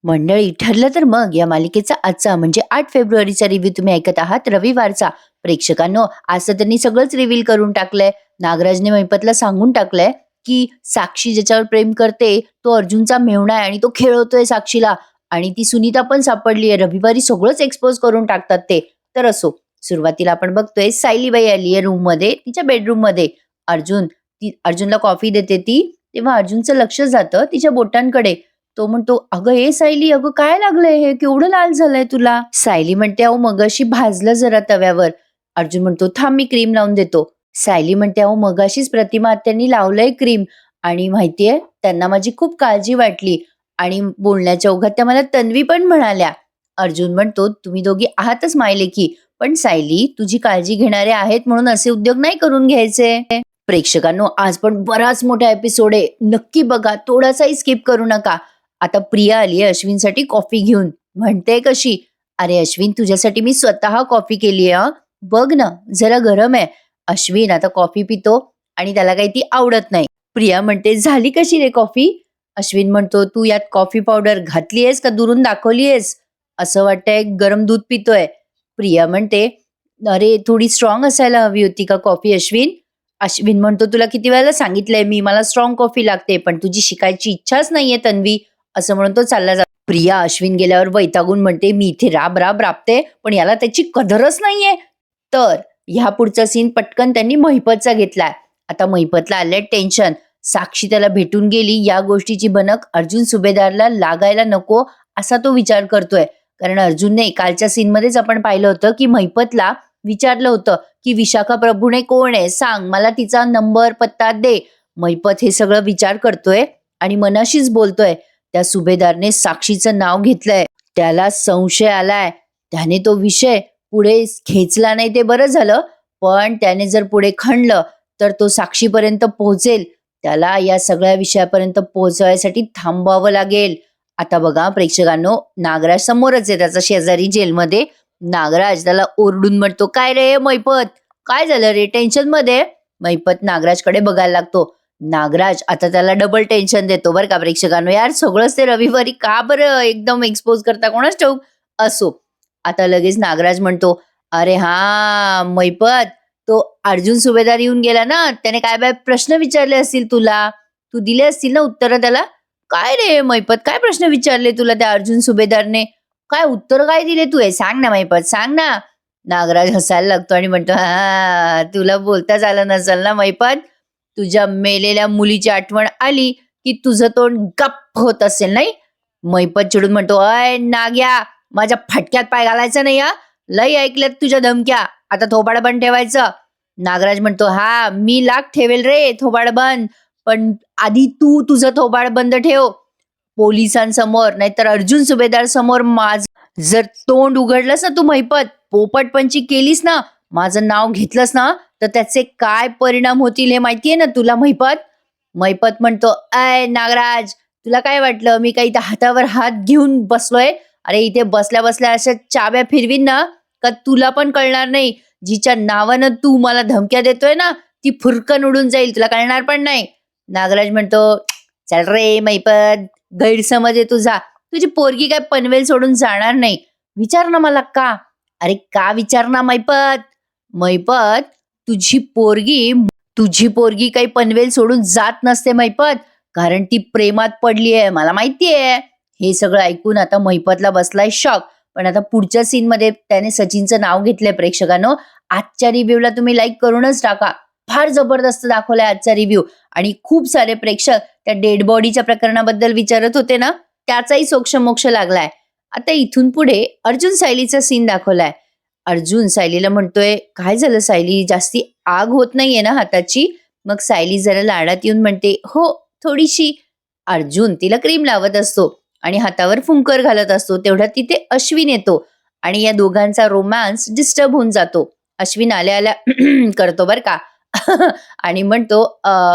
मंडळी, ठरलं तर मग या मालिकेचा आजचा म्हणजे 8 फेब्रुवारीचा रिव्ह्यू तुम्ही ऐकत आहात, रविवारचा. प्रेक्षकांनो, आज तर त्यांनी सगळंच रिव्हील करून टाकलंय. नागराजने महिपतला सांगून टाकलंय की साक्षी ज्याच्यावर प्रेम करते तो अर्जुनचा मेहुणा आहे आणि तो खेळवतोय साक्षीला. आणि ती सुनीता पण सापडली आहे. रविवारी सगळंच एक्सपोज करून टाकतात ते. तर असो, सुरुवातीला आपण बघतोय सायलीबाई आली आहे रूम मध्ये, तिच्या बेडरूम मध्ये. अर्जुनला कॉफी देते ती, तेव्हा अर्जुनचं लक्ष जातं तिच्या बोटांकडे. तो म्हणतो, "अगं ए सायली, अगं काय लागलंय हे? केवढं लाल झालंय तुला?" सायली म्हणते, "अहो मगाशी भाजलं जरा तव्यावर." अर्जुन म्हणतो, "थांब मी क्रीम लावून देतो." सायली म्हणते, "अहो मगाशीच प्रतिमा आत्यांनी लावलंय क्रीम आणि माहितीये त्यांना माझी खूप काळजी वाटली आणि बोलण्याच्या ओघात त्या मला तन्वी पण म्हणाल्या." अर्जुन म्हणतो, "तुम्ही दोघी आहातच मायलेकी, पण सायली तुझी काळजी घेणारे आहेत म्हणून असे उद्योग नाही करून घ्यायचे." प्रेक्षकांनो, आज पण बराच मोठा एपिसोड आहे. नक्की बघा, थोडासाही स्किप करू नका. आता प्रिया आली आहे अश्विनसाठी कॉफी घेऊन. म्हणते कशी, "अरे अश्विन, तुझ्यासाठी मी स्वतः कॉफी केली आहे. बघ ना, जरा गरम आहे." अश्विन आता कॉफी पितो आणि त्याला काही ती आवडत नाही. प्रिया म्हणते, "झाली कशी रे कॉफी?" अश्विन म्हणतो, "तू यात कॉफी पावडर घातली आहेस का दुरून दाखवली आहेस? असं वाटतंय गरम दूध पितोय." प्रिया म्हणते, "अरे थोडी स्ट्रॉंग असायला हवी होती का कॉफी अश्विन?" अश्विन म्हणतो, "तुला किती वेळेला सांगितलंय मी, मला स्ट्रॉंग कॉफी लागते, पण तुझी शिकायची इच्छाच नाहीये तन्वी." असं म्हणून तो चालला जातो. प्रिया अश्विन गेल्यावर वैतागून म्हणते, "मी इथे राब राब राबते, पण याला त्याची कदरच नाहीये." तर ह्या पुढचा सीन पटकन त्यांनी महिपतचा घेतलाय. आता महिपतला आलंय टेन्शन. साक्षी त्याला भेटून गेली या गोष्टीची भनक अर्जुन सुभेदारला लागायला नको असा तो विचार करतोय. कारण अर्जुनने कालच्या सीन मध्येच आपण पाहिलं होतं की महिपतला विचारलं होतं की विशाखा प्रभूणे कोण आहे सांग, मला तिचा नंबर पत्ता दे. महिपत हे सगळं विचार करतोय आणि मनाशीच बोलतोय. त्या सुभेदारने साक्षीचं नाव घेतलंय. त्याला संशय आलाय. त्याने तो विषय पुढे खेचला नाही ते बरं झालं, पण त्याने जर पुढे खणलं तर तो साक्षीपर्यंत पोहोचेल. त्याला या सगळ्या विषयापर्यंत पोहोचवायसाठी थांबावं लागेल. आता बघा प्रेक्षकांनो, नागराज समोरच आहे त्याचा शेजारी जेलमध्ये. नागराज त्याला ओरडून म्हणतो, "काय रे मैपत, काय झालं रे, टेन्शन मध्ये?" मैपत नागराजकडे बघायला लागतो. नागराज आता त्याला डबल टेन्शन देतो बरं का प्रेक्षकांनो. यार सगळंच ते रविवारी का बरं एकदम एक्सपोज करता कोणाच ठाऊक. असो, आता लगेच नागराज म्हणतो, "अरे हा मैपत, तो अर्जुन सुभेदार येऊन गेला ना, त्याने काय बाय प्रश्न विचारले असतील तुला, तू दिले असतील ना उत्तर त्याला." "काय रे मैपत, काय प्रश्न विचारले तुला त्या अर्जुन सुभेदारने? काय उत्तर काय दिले तू? हे सांग ना मैपत, सांग ना." नागराज हसायला लागतो आणि म्हणतो, "हा, तुला बोलताच आलं नसेल ना मैपत. तुझ्या मेलेल्या मुलीची आठवण आली की तुझं तोंड गप्प होत असेल नाही." मैपत चिडून म्हणतो, "अय नाग्या, माझ्या फटक्यात पाय घालायचा नाही हा. लई ऐकल्यात तुझ्या धमक्या, आता थोबाड बंद ठेवायचं." नागराज म्हणतो, "हा, मी लाख ठेवेल रे थोबाड बंद, पण आधी तू तुझं थोबाड बंद ठेव. पोलिसांसमोर नाहीतर अर्जुन सुभेदार समोर जर तोंड उघडलंस ना तू महिपत, पोपटपंची केलीस ना, माझं नाव घेतलंस ना, तर त्याचे काय परिणाम होतील हे माहितीये ना तुला महिपत." महिपत म्हणतो, "अय नागराज, तुला काय वाटलं मी काही इथं हातावर हात घेऊन बसलोय? अरे इथे बसल्या बसल्या अशा चाव्या फिरवीन ना, का तुला पण कळणार नाही. जिच्या नावानं तू मला धमक्या देतोय ना, ती फुरकन उडून जाईल, तुला कळणार पण नाही." नागराज म्हणतो, "चल रे महिपत, गैरसमज आहे तुझा. तुझी पोरगी काय पनवेल सोडून जाणार नाही. विचार ना मला का." "अरे का विचार ना मैपत, मैपत, तुझी पोरगी तुझी पोरगी काही पनवेल सोडून जात नसते मैपत, कारण ती प्रेमात पडली आहे, मला माहितीये." हे सगळं ऐकून आता महिपतला बसलाय शॉक. पण आता पुढच्या सीन मध्ये त्याने सचिनचं नाव घेतलंय प्रेक्षकांनो. आजच्या रिव्ह्यूला तुम्ही लाईक करूनच टाका. फार जबरदस्त दाखवलाय आजचा रिव्ह्यू. आणि खूप सारे प्रेक्षक त्या डेड बॉडीच्या प्रकरणाबद्दल विचारत होते ना, त्याचाही सोक्ष लागलाय. आता इथून पुढे अर्जुन सायलीचा सीन दाखवलाय. अर्जुन सायलीला म्हणतोय, "काय झालं सायली, जास्ती आग होत नाहीये ना हाताची?" मग सायली जरा लाडात येऊन म्हणते, "हो, थोडीशी." अर्जुन तिला क्रीम लावत असतो आणि हातावर फुंकर घालत असतो. तेवढ्यात तिथे अश्विन येतो आणि या दोघांचा रोमॅन्स डिस्टर्ब होऊन जातो. अश्विन आल्या आल्या करतो बर का आणि म्हणतो,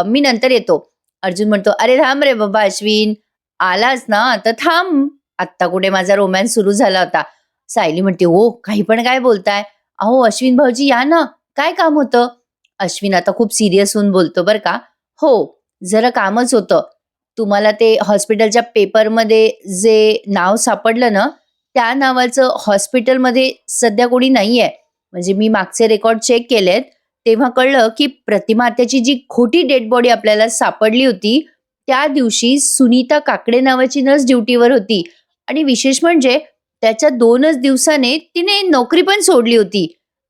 "मी नंतर येतो." अर्जुन म्हणतो, "अरे थांब रे बाबा अश्विन, आलास ना तर थांब. आत्ता कुठे माझा रोमॅन्स सुरू झाला होता." सायली म्हणते, "हो, काही पण काय बोलताय? अहो अश्विन भाऊजी या ना, काय काम होतं?" अश्विन आता खूप सिरियस होऊन बोलतो बर का, "हो, जरा कामच होतं." तुम्हाला ते हॉस्पिटलच्या पेपरमध्ये जे नाव सापडलं ना, त्या नावाचं हॉस्पिटलमध्ये सध्या कोणी नाहीये. म्हणजे मी मागचे रेकॉर्ड चेक केलेत, तेव्हा कळलं की प्रतिमा आत्याची जी खोटी डेड बॉडी आपल्याला सापडली होती, त्या दिवशी सुनीता काकडे नावाची नर्स ड्युटीवर होती आणि विशेष म्हणजे त्याच्या 2च दिवसाने तिने नोकरी पण सोडली होती.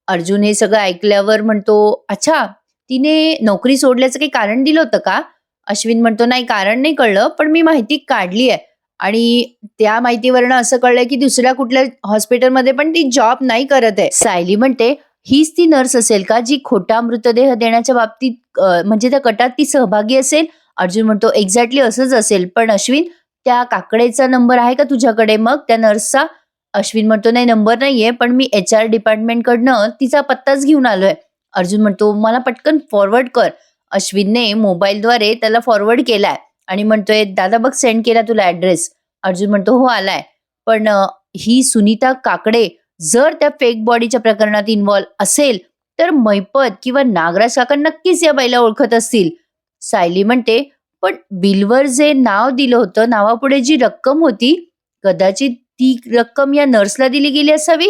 अर्जुन हे सगळं ऐकल्यावर म्हणतो, "अच्छा, तिने नोकरी सोडल्याचं काही कारण दिलं होतं का?" अश्विन म्हणतो, "नाही, कारण नाही कळलं, पण मी माहिती काढली आहे आणि त्या माहितीवरनं असं कळलंय की दुसऱ्या कुठल्या हॉस्पिटलमध्ये पण ती जॉब नाही करत आहे." सायली म्हणते, "हीच ती नर्स असेल का जी खोटा मृतदेह देण्याच्या बाबतीत म्हणजे त्या कटात ती सहभागी असेल?" अर्जुन म्हणतो, "एक्झॅक्टली असंच असेल. पण अश्विन, त्या काकडेचा नंबर आहे का तुझ्याकडे मग त्या नर्सचा?" अश्विन म्हणतो, "नाही, नंबर नाहीये, पण मी HR डिपार्टमेंटकडनं तिचा पत्ताच घेऊन आलोय." अर्जुन म्हणतो, "मला पटकन फॉरवर्ड कर." अश्विनने मोबाईलद्वारे त्याला फॉरवर्ड केलाय आणि म्हणतोय, "दादा बघ, सेंड केला तुला ॲड्रेस." अर्जुन म्हणतो, "हो, आलाय." पण ही सुनीता काकडे जर त्या फेक बॉडीच्या प्रकरणात इन्व्हॉल्व असेल, तर मैपत किंवा नागराज काका नक्कीच या बाईला ओळखत असतील. सायली म्हणते, "पण बिलवर जे नाव दिलं होतं, नावापुढे जी रक्कम होती, कदाचित ती रक्कम या नर्सला दिली गेली असावी,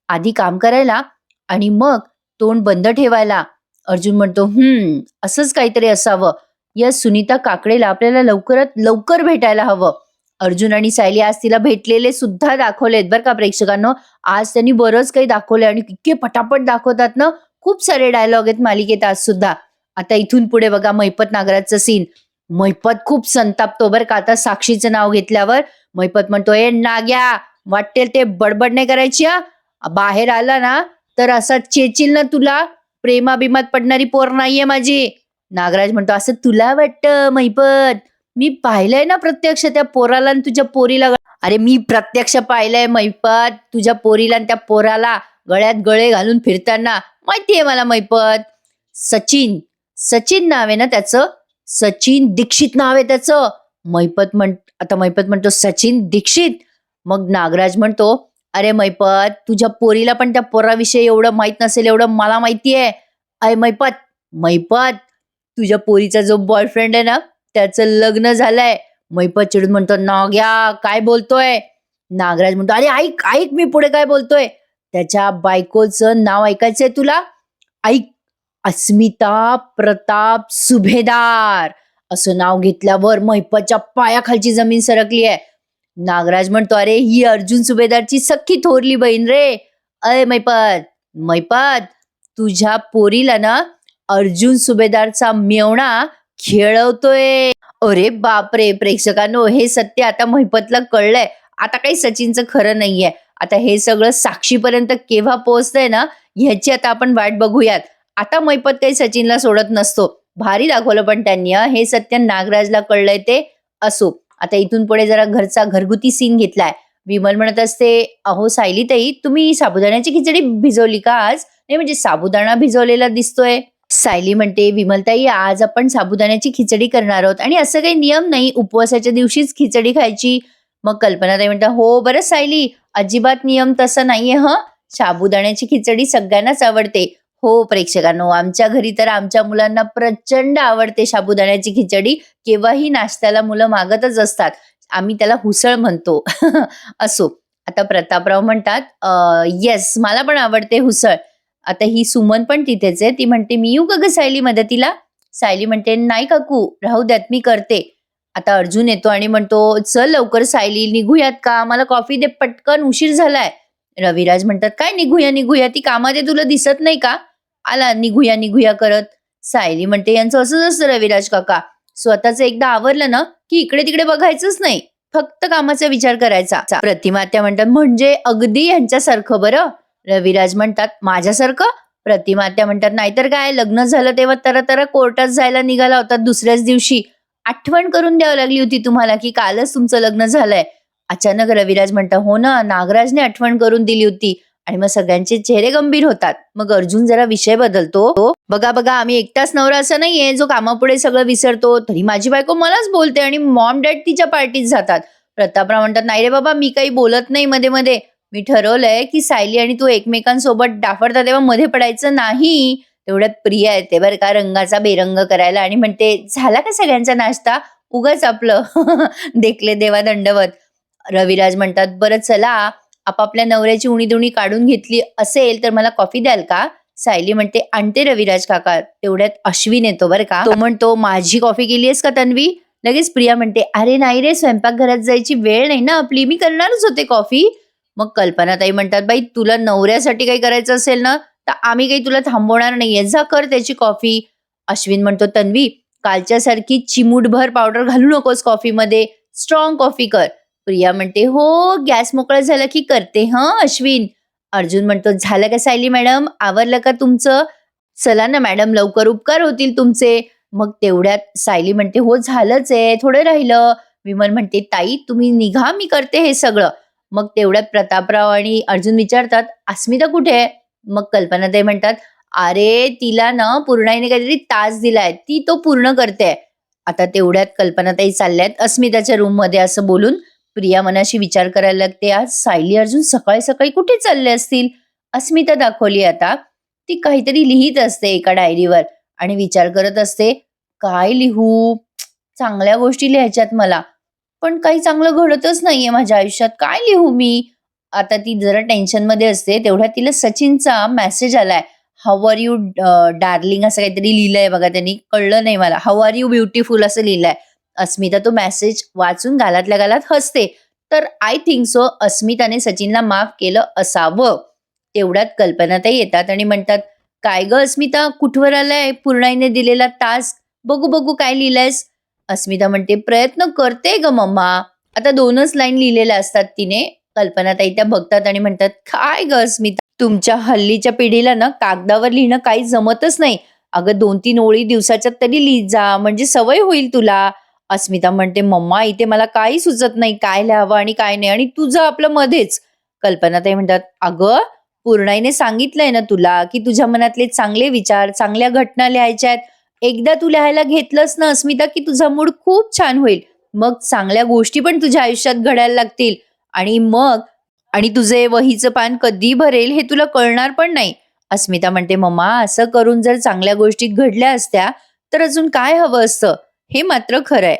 आधी काम करायला आणि मग तोंड बंद ठेवायला." अर्जुन म्हणतो, असंच काहीतरी असावं. या सुनीता काकडेला आपल्याला लवकरात लवकर भेटायला हवं." अर्जुन आणि सायली आज तिला भेटलेले सुद्धा दाखवलेत बरं का प्रेक्षकांनो. आज त्यांनी बरंच काही दाखवलंय आणि इतके पटापट दाखवतात ना, खूप सारे डायलॉग आहेत मालिकेत आज सुद्धा. आता इथून पुढे बघा मैपत नागराजचं सीन. मैपत खूप संतापतो बरं का आता साक्षीचं नाव घेतल्यावर. मैपत म्हणतो, "ए नाग्या, वाटेल ते बडबड नाही करायची हा. बाहेर आला ना तर असा चेचील ना तुला. प्रेमाभिमात पडणारी पोर नाहीये माझी." नागराज म्हणतो, "असं तुला वाटतं मैपत? मी पाहिलंय ना प्रत्यक्ष त्या पोराला आणि तुझ्या पोरीला." "अरे मी प्रत्यक्ष पाहिलंय मैपत, तुझ्या पोरीला आणि त्या पोराला गळ्यात गळे घालून फिरताना. माहितीये मला मैपत." सचिन, सचिन नाव आहे ना त्याचं? सचिन दीक्षित नाव आहे त्याचं. आता मैपत म्हणतो, "सचिन दीक्षित?" मग नागराज म्हणतो, "अरे मैपत, तुझ्या पोरीला पण त्या पोराविषयी एवढं माहित नसेल एवढं मला माहितीये. अय मैपत, मैपत, तुझ्या पोरीचा जो बॉयफ्रेंड आहे ना, त्याचं लग्न झालंय." मैपत चिडून म्हणतो, "नाग्या, काय बोलतोय?" नागराज म्हणतो, "अरे ऐक ऐक, मी पुढे काय बोलतोय. त्याच्या बायकोचं नाव ऐकायचंय तुला? ऐक, अस्मिता प्रताप सुभेदार." असं नाव घेतल्यावर मैपतच्या पायाखालची जमीन सरकली आहे. नागराज म्हणतो, "अरे ही अर्जुन सुभेदारची सख्खी थोरली बहीण रे. अय मैपत, मैपत, तुझ्या पोरीला ना अर्जुन सुभेदारचा मेवणा खेळवतोय." अरे बापरे प्रेक्षकांनो, हे सत्य आता मैपतला कळलंय. आता काही सचिनचं खरं नाहीये. आता हे सगळं साक्षीपर्यंत केव्हा पोहोचतंय ना, ह्याची आता आपण वाट बघूयात. आता मैपत काही सचिनला सोडत नसतो. भारी दाखवलं पण त्यांनी हे सत्य नागराजला कळलंय ते असो. आता इथून पुढे जरा घरचा घरगुती सीन घेतलाय. विमल म्हणत असते, "अहो सायलीताई, तुम्ही साबुदाण्याची खिचडी भिजवली का आज? नाही म्हणजे साबुदाणा भिजवलेला दिसतोय." सायली म्हणते, "विमलताई, आज आपण साबुदाण्याची खिचडी करणार आहोत आणि असं काही नियम नाही उपवासाच्या दिवशीच खिचडी खायची." मग कल्पनाताई म्हणतात, "हो बरं सायली, अजिबात नियम तसा नाहीये साबुदाण्याची खिचडी सगळ्यांनाच आवडते." हो प्रेक्षकांनो, आमच्या घरी तर आमच्या मुलांना प्रचंड आवडते साबुदाण्याची खिचडी. केव्हाही नाश्त्याला मुलं मागतच असतात. आम्ही त्याला हुसळ म्हणतो. असो. आता प्रतापराव म्हणतात, येस, मला पण आवडते हुसळ." आता ही सुमन पण तिथेच आहे. ती म्हणते, "मी येऊ का ग सायली मदतीला?" सायली म्हणते, "नाही काकू, राहू द्यात, मी करते." आता अर्जुन येतो आणि म्हणतो, "चल लवकर सायली, निघूयात का? मला कॉफी दे पटकन, उशीर झालाय." रविराज म्हणतात, "काय निघूया निघूया? ती कामात आहे, तुला दिसत नाही का?" आला निघूया निघूया करत. सायली म्हणते, "यांचं असंच असतं रविराज काका. स्वतःच एकदा आवरलं ना की इकडे तिकडे बघायचंच नाही. फक्त कामाचा विचार करायचा." प्रतिमा त्या म्हणतात, "म्हणजे अगदी यांच्यासारखं बरं." रविराज म्हणतात, "माझ्यासारखं?" प्रतिमा त्या म्हणतात, "नाहीतर काय, लग्न झालं तेव्हा तर कोर्टात जायला निघाला होता दुसऱ्याच दिवशी. आठवण करून द्यावी लागली होती तुम्हाला की कालच तुमचं लग्न झालंय." अचानक रविराज म्हणतात, "हो ना, नागराजने आठवण करून दिली होती." आणि मग सगळ्यांचे चेहरे गंभीर होतात. मग अर्जुन जरा विषय बदलतो. "बघा बघा, आम्ही एकटाच नवरा असं नाहीये जो कामापुढे सगळं विसरतो. तरी माझी बायको मलाच बोलते आणि मॉम डॅड तिच्या पार्टीत जातात." प्रतापराव म्हणतात, "नाही रे बाबा, मी काही बोलत नाही मध्ये मध्ये. मी ठरवलंय की सायली आणि तू एकमेकांसोबत डाफरता तेव्हा मध्ये पडायचं नाही." तेवढ्यात प्रिया येते बरं का रंगाचा बेरंग करायला आणि म्हणते, "झाला का सगळ्यांचा नाश्ता? उगाच आपलं देखले देवा दंडवत. रविराज म्हणतात, "बरं चला, आपापल्या नवऱ्याची उणी-दुणी काढून घेतली असेल तर मला कॉफी द्याल का?" सायली म्हणते, "आणते रविराज काका." तेवढ्यात अश्विन येतो बरं का. तो म्हणतो, "माझी कॉफी केलीयस का तन्वी?" लगेच प्रिया म्हणते, "अरे नाही रे, स्वयंपाकघरात जायची वेळ नाही ना आपली, मी करणारच होते कॉफी." मग कल्पनाताई म्हणतात, "बाई तुला नवऱ्यासाठी काही करायचं असेल ना, तर आम्ही काही तुला थांबवणार नाहीये. जा कर त्याची कॉफी." अश्विन म्हणतो, "तन्वी, कालच्यासारखी चिमूटभर पावडर घालू नकोस कॉफीमध्ये. स्ट्रॉंग कॉफी कर." प्रिया म्हणते, "हो, गॅस मोकळा झाला की करते हं अश्विन." अर्जुन म्हणतो, "झालं का सायली मॅडम? आवरलं का तुमचं? चला ना मॅडम लवकर, उपकार होतील तुमचे." मग तेवढ्यात सायली म्हणते, "हो झालंच आहे, थोडं राहिलं." विमल म्हणते, "ताई तुम्ही निघा, मी करते हे सगळं." मग तेवढ्यात प्रतापराव आणि अर्जुन विचारतात, "अस्मिता कुठे आहे?" मग कल्पनाताई म्हणतात, "अरे तिला ना पूर्णाईने काहीतरी टास्क दिलाय, ती तो पूर्ण करते." आता तेवढ्यात कल्पनाताई चालल्यात अस्मिताच्या रूममध्ये असं बोलून प्रिया मनाशी विचार करायला लागते, आज सायली अर्जुन सकाळी सकाळी कुठे चालले असतील. अस्मिता दाखवली आता, ती काहीतरी लिहित असते एका डायरीवर आणि विचार करत असते, काय लिहू, चांगल्या गोष्टी लिहायच्यात मला, पण काही चांगलं घडतच नाहीये माझ्या आयुष्यात, काय लिहू मी. आता ती जरा टेन्शन मध्ये असते तेवढ्यात तिला सचिनचा मेसेज आलाय. हाऊ आर यू डार्लिंग असं काहीतरी लिहिलंय बघा, त्यांनी कळलं नाही मला. हाऊ आर यू ब्युटिफुल असं लिहिलंय. अस्मिता तो मेसेज वाचून गालातल्या गालात हसते. तर आय थिंक सो अस्मिताने सचिनला माफ केलं असावं. तेवढ्यात कल्पनाताई येतात आणि म्हणतात, "काय ग अस्मिता, कुठवर आलाय पूर्णाईने दिलेला टास्क? बघू बघू काय लिहिलंयस." अस्मिता म्हणते, "प्रयत्न करते ग मम्मा." आता 2च लाईन लिहिलेल्या असतात तिने. कल्पनाताई त्या बघतात आणि म्हणतात, "काय ग अस्मिता, तुमच्या हल्लीच्या पिढीला ना कागदावर लिहिणं काही जमतच नाही. अगं 2-3 ओळी दिवसाच्यात तरी लिहित जा, म्हणजे सवय होईल तुला." अस्मिता म्हणते, "मम्मा इथे मला काही सुचत नाही, काय लिहावं आणि काय नाही, आणि तुझं आपलं मध्येच." कल्पनाताई म्हणतात, "अगं पूर्णाईने सांगितलंय ना तुला, की तुझ्या मनातले चांगले विचार, चांगल्या घटना लिहायच्या आहेत. एकदा तू लिहायला घेतलंस ना अस्मिता, की तुझा मूड खूप छान होईल. मग चांगल्या गोष्टी पण तुझ्या आयुष्यात घडायला लागतील आणि मग तुझे वहीचं पान कधी भरेल हे तुला कळणार पण नाही." अस्मिता म्हणते, "मम्मा असं करून जर चांगल्या गोष्टी घडल्या असत्या तर अजून काय हवं असतं. हे मात्र खरंय.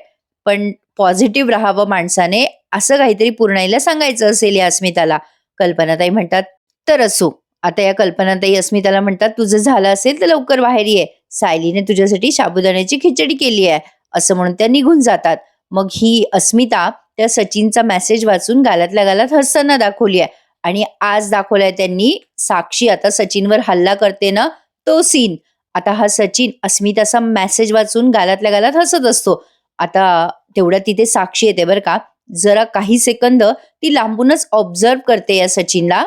पण पॉझिटिव्ह राहावं माणसाने." असं काहीतरी पूर्णाईला सांगायचं असेल या अस्मिताला. कल्पनाताई म्हणतात, "तर असो." आता या कल्पनाताई अस्मिताला म्हणतात, "तुझं झालं असेल तर लवकर बाहेर ये. सायलीने तुझ्यासाठी साबुदाण्याची खिचडी केली आहे." असं म्हणून त्या निघून जातात. मग ही अस्मिता त्या सचिनचा मेसेज वाचून गालातल्या गालात हसताना दाखवली आहे आणि आज दाखवलाय त्यांनी, साक्षी आता सचिनवर हल्ला करते ना, तो सीन. आता हा सचिन अस्मिताचा मेसेज वाचून गालातल्या गालात हसत असतो. आता तेवढ्यात तिथे साक्षी येते बरं का. जरा काही सेकंद ती लांबूनच ऑब्झर्व करते या सचिनला.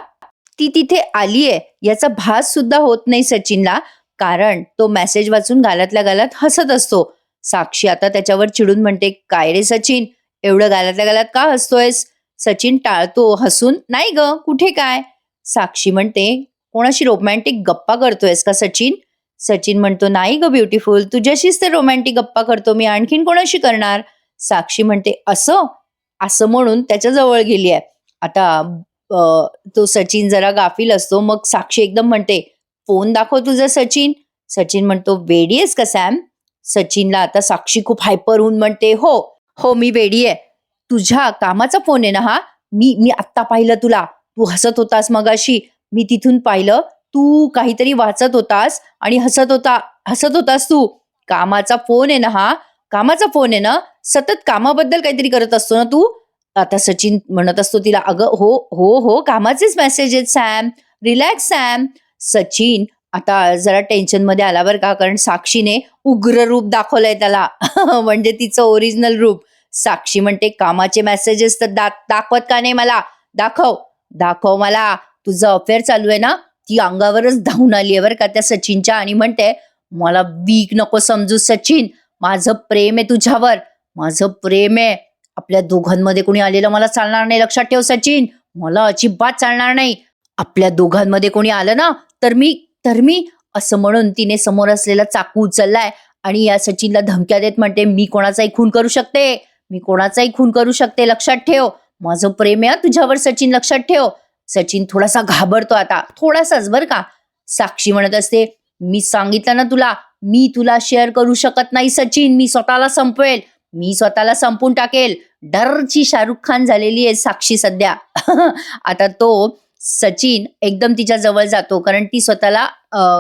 ती तिथे आलीये याचा भास सुद्धा होत नाही सचिनला, कारण तो मेसेज वाचून गालातल्या गालात हसत असतो. साक्षी आता त्याच्यावर चिडून म्हणते, "काय रे सचिन, एवढं गालातल्या गालात का हसतोयस?" सचिन टाळतो हसून, "नाही ग, कुठे काय." साक्षी म्हणते, "कोणाशी रोमॅन्टिक गप्पा करतोयस का सचिन?" सचिन म्हणतो, "नाही ग ब्युटिफुल, तुझ्याशीच तर रोमॅन्टिक गप्पा करतो मी, आणखीन कोणाशी करणार." साक्षी म्हणते, "असं?" असं म्हणून त्याच्या जवळ गेली आहे. आता तो सचिन जरा गाफील असतो. मग साक्षी एकदम म्हणते, "फोन दाखव तुझा सचिन." सचिन म्हणतो, "वेडी आहेस का सॅम?" सचिनला आता साक्षी खूप हायपर होऊन म्हणते, "हो हो मी वेडी आहे. तुझ्या कामाचा फोन आहे ना हा? मी मी आत्ता पाहिलं तुला, तू हसत होतास मगाशी. मी तिथून पाहिलं, तू काहीतरी वाचत होतास आणि हसत होतास तू. कामाचा फोन आहे ना हा? कामाचा फोन आहे ना? सतत कामाबद्दल काहीतरी करत असतो ना तू?" आता सचिन म्हणत असतो तिला, "अगं हो हो हो, कामाचेच मेसेज आहेत सॅम, रिलॅक्स सॅम." सचिन आता जरा टेन्शन मध्ये आला बरं का, कारण साक्षीने उग्र रूप दाखवलंय त्याला. म्हणजे तिचं ओरिजिनल रूप. साक्षी म्हणते, "कामाचे मेसेजेस तर दाखवत का नाही मला? दाखव दाखव मला. तुझं अफेअर चालू आहे ना?" ती अंगावरच धावून आली आहे बरं का त्या सचिनच्या आणि म्हणते, "मला वीक नको समजू सचिन, माझं प्रेम आहे तुझ्यावर, माझं प्रेम आहे. आपल्या दोघांमध्ये कोणी आलेलं मला चालणार नाही, लक्षात ठेव सचिन. मला अजिबात चालणार नाही. आपल्या दोघांमध्ये कोणी आलं ना तर मी असं म्हणून तिने समोर असलेला चाकू उचललाय आणि या सचिनला धमक्या देत म्हणते, "मी कोणाचाही खून करू शकते, मी कोणाचाही खून करू शकते, लक्षात ठेव. माझं प्रेम आहे तुझ्यावर सचिन, लक्षात ठेव." सचिन थोडासा घाबरतो आता, थोडासाच बरं का. साक्षी म्हणत असते, "मी सांगितलं ना तुला, मी तुला शेअर करू शकत नाही सचिन, मी स्वतःला संपवेल. मी स्वतःला संपून टाकेल. डरची शाहरुख खान झालेली आहे साक्षी सध्या. आता तो सचिन एकदम तिच्या जवळ जातो, कारण ती स्वतःला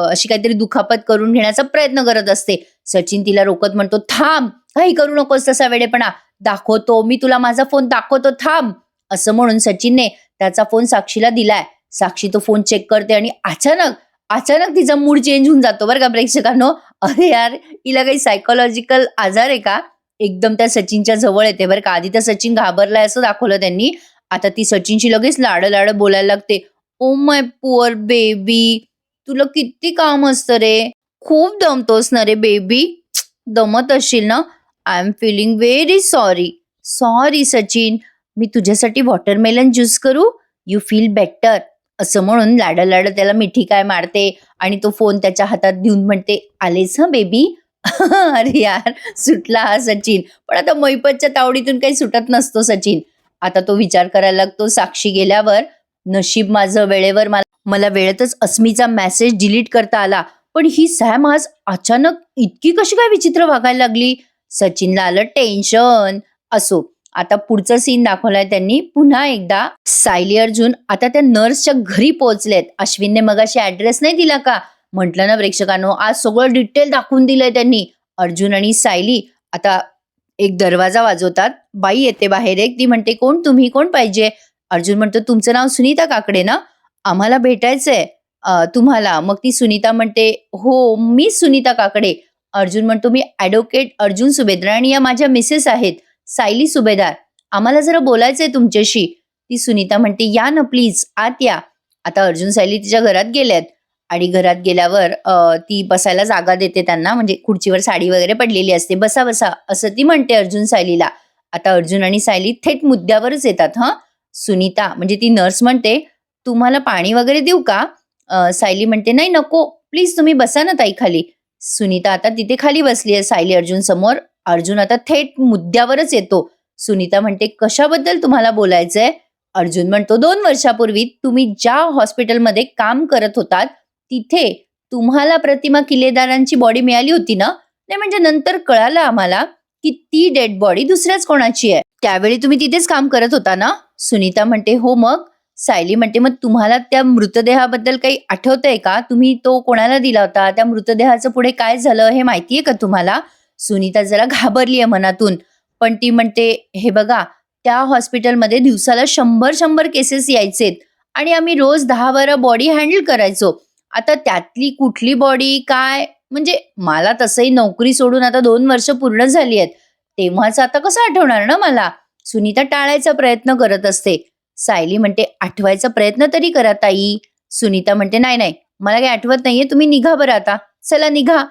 अशी काहीतरी दुखापत करून घेण्याचा प्रयत्न करत असते. सचिन तिला रोखत म्हणतो, थांब, काही करू नकोस तसा वेडेपणा, दाखवतो मी तुला, माझा फोन दाखवतो, थांब. असं म्हणून सचिनने त्याचा फोन साक्षीला दिलाय. साक्षी तो फोन चेक करते आणि अचानक अचानक तिचा मूड चेंज होऊन जातो बरं का प्रेक्षकांनो. अरे यार, हिला काही सायकोलॉजिकल आजार आहे का? एकदम त्या सचिनच्या जवळ येते बरं का. आधी तर सचिन घाबरलाय असं दाखवलं त्यांनी. आता ती सचिनशी लगेच लाड लाड बोलायला लागते. ओ माय पुअर बेबी, तुला किती काम असतं रे, खूप दमतोस ना रे बेबी, दमत असशील ना. I am feeling very sorry. Sorry Sachin, मी तुझ्यासाठी वॉटरमेलन ज्यूस करू, यू फील बेटर. असं म्हणून लाड लाड त्याला मिठी काय मारते आणि तो फोन त्याच्या हातात देऊन म्हणते, आलेस हं बेबी. अरे यार, सुटला हा सचिन. पण आता मैपतच्या तावडीतून काही सुटत नसतो सचिन. आता तो विचार करायला लागतो, साक्षी गेल्यावर नशीब माझं वेळेवर मला वेळेतच अस्मीचा मेसेज डिलीट करता आला. पण ही सॅम आज अचानक इतकी कशी काय विचित्र वागायला लागली? सचिनला आलं टेन्शन. असो, आता पुढचं सीन दाखवलाय त्यांनी पुन्हा एकदा. सायली अर्जुन आता त्या नर्सच्या घरी पोहोचलेत. अश्विनने मगाशी ऍड्रेस नाही दिला का? म्हटलं ना प्रेक्षकांनो, आज सगळं डिटेल दाखवून दिलंय त्यांनी. अर्जुन आणि सायली आता एक दरवाजा वाजवतात. बाई येते बाहेर एक, ती म्हणते, कोण तुम्ही, कोण पाहिजे? अर्जुन म्हणतो, तुमचं नाव सुनीता काकडे ना, आम्हाला भेटायचंय तुम्हाला. मग ती सुनीता म्हणते, हो मी सुनीता काकडे. अर्जुन म्हणतो, मी ॲडव्होकेट अर्जुन सुभेदार आणि या माझ्या मिसेस आहेत सायली सुभेदार, आम्हाला जरा बोलायचंय तुमच्याशी. ती सुनीता म्हणते, या ना प्लीज, आत या. आता अर्जुन सायली तिच्या घरात गेल्यात आणि घरात गेल्यावर ती बसायला जागा देते त्यांना, म्हणजे खुर्चीवर साडी वगैरे पडलेली असते. बसा बसा असं ती म्हणते अर्जुन सायलीला. आता अर्जुन आणि सायली थेट मुद्द्यावरच येतात. सुनीता म्हणजे ती नर्स म्हणते, तुम्हाला पाणी वगैरे देऊ का? सायली म्हणते, नाही नको, प्लीज तुम्ही बसा ना ताई खाली. सुनीता आता तिथे खाली बसली आहे सायली अर्जुन समोर. अर्जुन आता थेट मुद्द्यावरच येतो. सुनीता म्हणते, कशाबद्दल तुम्हाला बोलायचंय? अर्जुन म्हणतो, 2 वर्षापूर्वी तुम्ही ज्या हॉस्पिटलमध्ये काम करत होतात तिथे तुम्हाला प्रतिमा किल्लेदारांची बॉडी मिळाली होती ना? नाही म्हणजे नंतर कळालं आम्हाला की ती डेड बॉडी दुसऱ्याच कोणाची आहे. त्यावेळी तुम्ही तिथेच काम करत होता ना? सुनीता म्हणते, हो. मग? सायली म्हणते, मग तुम्हाला त्या मृतदेहाबद्दल काही आठवतंय का? तुम्ही तो कोणाला दिला होता? त्या मृतदेहाचं पुढे काय झालं हे माहितीये का तुम्हाला? सुनीता जरा घाबरली आहे मनातून, पण ती म्हणते, हे बघा, त्या हॉस्पिटलमध्ये दिवसाला 100 केसेस यायचेत आणि आम्ही रोज 10-12 बॉडी हँडल करायचो. आता त्यातली कुठली बॉडी काय, म्हणजे मला तसंही नोकरी सोडून आता 2 वर्ष पूर्ण झाली आहेत, तेव्हाच आता कसं आठवणार ना मला? सुनीता टाळायचा प्रयत्न करत असते. सायली म्हणते, आठवायचा प्रयत्न तरी करा ताई. सुनीता म्हणते, नाही नाही, मला काही आठवत नाहीये, तुम्ही निघा बरं आता, चला निघा.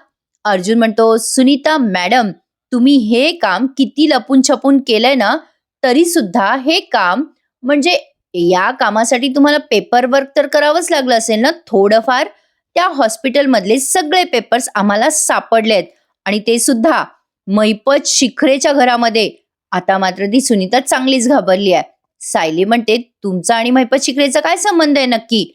अर्जुन म्हणतो, सुनीता मॅडम, तुम्ही हे काम किती लपून छपून केलंय ना, तरी सुद्धा हे काम, म्हणजे या कामासाठी तुम्हाला पेपर वर्क तर करावंच लागलं असेल ना थोडंफार. त्या हॉस्पिटलमधले सगळे पेपर्स आम्हाला सापडलेत आणि ते सुद्धा मैपत शिखरेच्या घरामध्ये. आता मात्र ती सुनीता चांगलीच घाबरली आहे. सायली म्हणते, तुमचा आणि मैपत शिखरेचा काय संबंध आहे नक्की?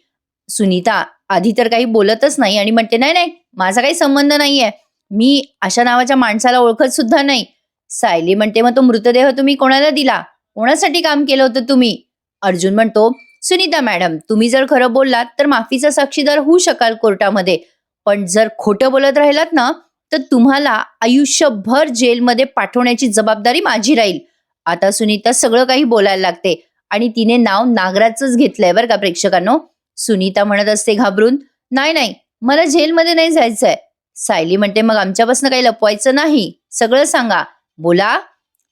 सुनीता आधी तर काही बोलतच नाही आणि म्हणते, नाही नाही, माझा काही संबंध नाहीये, मी अशा नावाच्या माणसाला ओळखत सुद्धा नाही. सायली म्हणते, मग तो मृतदेह तुम्ही कोणाला दिला? कोणासाठी काम केलं होतं तुम्ही? अर्जुन म्हणतो, सुनीता मॅडम, तुम्ही जर खरं बोललात तर माफीचा साक्षीदार होऊ शकाल कोर्टामध्ये, पण जर खोटं बोलत राहिलात ना तर तुम्हाला आयुष्यभर जेलमध्ये पाठवण्याची जबाबदारी माझी राहील. आता सुनीता सगळं काही बोलायला लागते आणि तिने नाव नागराजच घेतलंय बरं का प्रेक्षकांनो. सुनीता म्हणत असते घाबरून, नाही नाही, मला जेलमध्ये नाही जायचंय. सायली म्हणते, मग आमच्यापासून काही लपवायचं नाही, सगळं सांगा, बोला.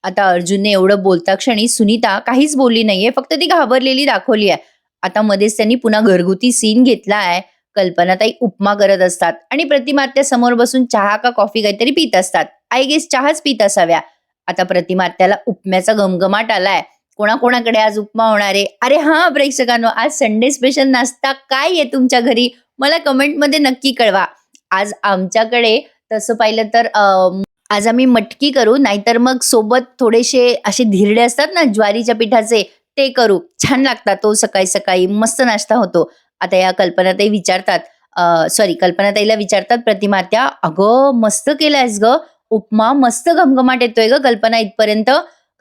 आता अर्जुनने एवढं बोलता क्षणी सुनीता काहीच बोलली नाहीये, फक्त ती घाबरलेली दाखवली आहे. आता मध्येच त्यांनी पुन्हा घरगुती सीन घेतलाय. कल्पनाताई उपमा करत असतात आणि प्रतिमा आत्या समोर बसून चहा का कॉफी काहीतरी पित असतात. आय गेस चहाच पित असाव्या. आता प्रतिमा आत्याला उपम्याचा गमगमाट आलाय. कोणाकोणाकडे आज उपमा होणार आहे? अरे हा प्रेक्षकांनो, आज संडे स्पेशल नाश्ता काय आहे तुमच्या घरी? मला कमेंटमध्ये नक्की कळवा. आज आमच्याकडे तसं पाहिलं तर आज आम्ही मटकी करू, नाहीतर मग सोबत थोडेसे असे धिरडे असतात ना ज्वारीच्या पिठाचे, ते करू. छान लागतात तो, सकाळी सकाळी मस्त नाश्ता होतो. आता या कल्पनाताई विचारतात, कल्पनाताईला विचारतात प्रतिमा आत्या, अगं मस्त केलायस ग, उपमा मस्त घमघमाट येतोय ग कल्पना इथपर्यंत.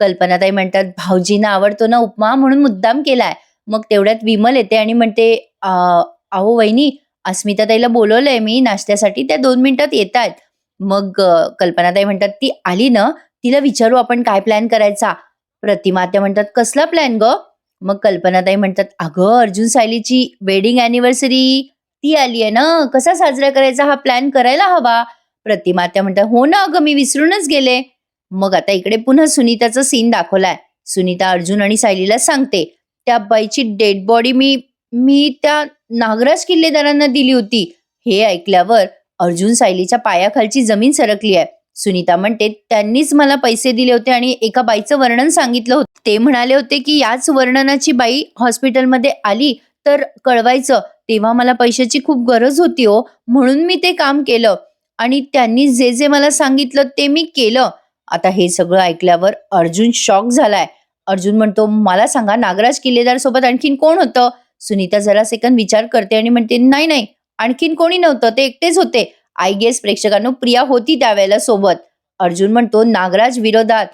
कल्पनाताई म्हणतात, भाऊजींना आवडतो ना उपमा म्हणून मुद्दाम केलाय. मग तेवढ्यात विमल येते आणि म्हणते, अहो वहिनी, अस्मिताताईला बोलवलंय मी नाश्त्यासाठी, त्या 2 मिनिटात येतायत. मग कल्पनाताई म्हणतात, ती आली ना, तिला विचारू आपण काय प्लॅन करायचा. प्रतिमा त्या म्हणतात, कसला प्लॅन ग? मग कल्पनाताई म्हणतात, अगं अर्जुन सायलीची वेडिंग अॅनिव्हर्सरी ती आली आहे ना, कसा साजरा करायचा हा प्लॅन करायला हवा. प्रतिमा त्या म्हणतात, हो ना अगं, मी विसरूनच गेले. मग आता इकडे पुन्हा सुनीताचा सीन दाखवलाय. सुनीता अर्जुन आणि सायलीला सांगते, त्या बाईची डेड बॉडी मी मी त्या नागराज किल्लेदारांना दिली होती. हे ऐकल्यावर अर्जुन सायलीच्या पायाखालची जमीन सरकली आहे. सुनीता म्हणते, त्यांनीच मला पैसे दिले होते आणि एका बाईचं वर्णन सांगितलं होतं. ते म्हणाले होते की याच वर्णनाची बाई हॉस्पिटलमध्ये आली तर कळवायचं. तेव्हा मला पैशाची खूप गरज होती हो, म्हणून मी ते काम केलं आणि त्यांनी जे जे मला सांगितलं ते मी केलं. आता हे सगळं ऐकल्यावर अर्जुन शॉक झालाय. अर्जुन म्हणतो, मला सांगा नागराज किल्लेदार सोबत आणखीन कोण होतं? सुनीता जरा सेकंद विचार करते आणि म्हणते, नाही नाही, आणखीन कोणी नव्हतं, ते एकटेच होते. आय गेस प्रेक्षकांनो प्रिया होती त्यावेळेला सोबत. अर्जुन म्हणतो, नागराज विरोधात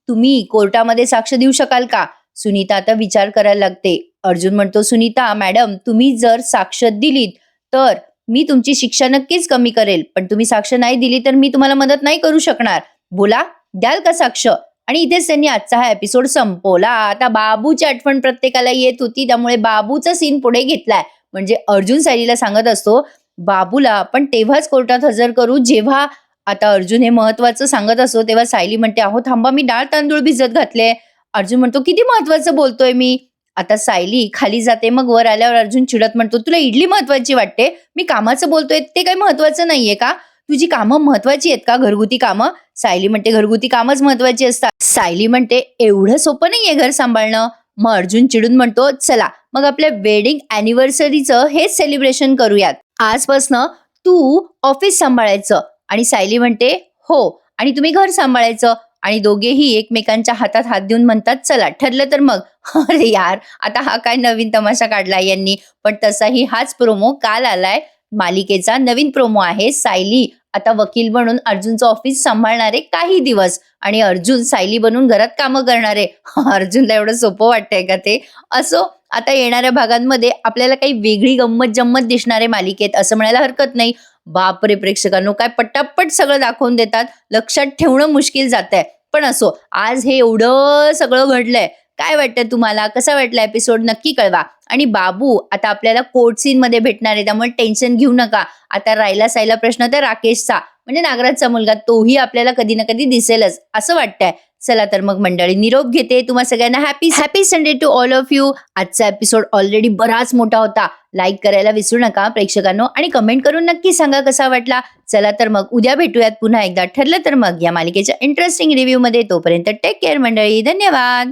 तुम्ही कोर्टामध्ये साक्ष देऊ शकाल का? सुनीता आता विचार करायला लागते. अर्जुन म्हणतो, सुनीता मॅडम, तुम्ही जर साक्ष दिलीत तर मी तुमची शिक्षा नक्कीच कमी करेल, पण तुम्ही साक्ष नाही दिली तर मी तुम्हाला मदत नाही करू शकणार. बोला, द्याल का साक्ष? आणि इथेच त्यांनी आजचा हा एपिसोड संपवला. आता बाबूची आठवण प्रत्येकाला येत होती, त्यामुळे बाबूचा सीन पुढे घेतलाय. म्हणजे अर्जुन सायलीला सांगत असतो, बाबूला आपण तेव्हाच कोर्टात हजर करू जेव्हा, आता अर्जुन हे महत्वाचं सांगत असतो तेव्हा सायली म्हणते, अहो थांबा, मी डाळ तांदूळ भिजत घातले. अर्जुन म्हणतो, किती महत्वाचं बोलतोय मी. आता सायली खाली जाते, मग वर आल्यावर अर्जुन चिडत म्हणतो, तुला इडली महत्वाची वाटते, मी कामाचं बोलतोय ते काही महत्वाचं नाहीये का? तुझी कामं महत्वाची आहेत का, घरगुती कामं? सायली म्हणते, घरगुती कामच महत्वाची असतात. सायली म्हणते, एवढं सोपं नाहीये घर सांभाळणं. मग अर्जुन चिडून म्हणतो, चला मग आपल्या वेडिंग अॅनिव्हर्सरीचं हेच सेलिब्रेशन करूयात. आजपासनं तू ऑफिस सांभाळायचं. आणि सायली म्हणते, हो, आणि तुम्ही घर सांभाळायचं. आणि दोघेही एकमेकांच्या हातात हात देऊन म्हणतात, चला ठरलं तर मग. अरे यार, आता हा काय नवीन तमाशा काढलाय यांनी. पण तसाही हाच प्रोमो काल आलाय. मालिकेचा नवीन प्रोमो आहे. सायली आता वकील बनून अर्जुनचं ऑफिस सांभाळणारे काही दिवस आणि अर्जुन सायली बनून घरात कामं करणारे. अर्जुनला एवढं सोपं वाटतंय का ते? असो, आता येणाऱ्या भागांमध्ये आपल्याला काही वेगळी गंमत जम्मत दिसणारे मालिकेत असं म्हणायला हरकत नाही. बापरे प्रेक्षकांनो, काय पटापट सगळं दाखवून देतात, लक्षात ठेवणं मुश्किल जातंय. पण असो, आज हे एवढं सगळं घडलंय. काय वाटतं तुम्हाला? कसा वाटला एपिसोड नक्की कळवा. आणि बाबू आता आपल्याला कोर्ट सीन मध्ये भेटणार आहे, त्यामुळे टेन्शन घेऊ नका. आता राहिला प्रश्न तर राकेशचा, म्हणजे नागराजचा मुलगा, तोही आपल्याला कधी ना कधी दिसेलच असं वाटतंय. चला तर मग मंडळी, निरोप घेते. तुम्हा सगळ्यांना happy Sunday to all of you. आजचा एपिसोड ऑलरेडी बराच मोठा होता. लाईक करायला विसरू नका प्रेक्षकांनो, आणि कमेंट करून नक्की सांगा कसा वाटला. चला तर मग उद्या भेटूयात पुन्हा एकदा, ठरलं तर मग या मालिकेच्या इंटरेस्टिंग रिव्ह्यू मध्ये. तोपर्यंत टेक केअर मंडळी, धन्यवाद.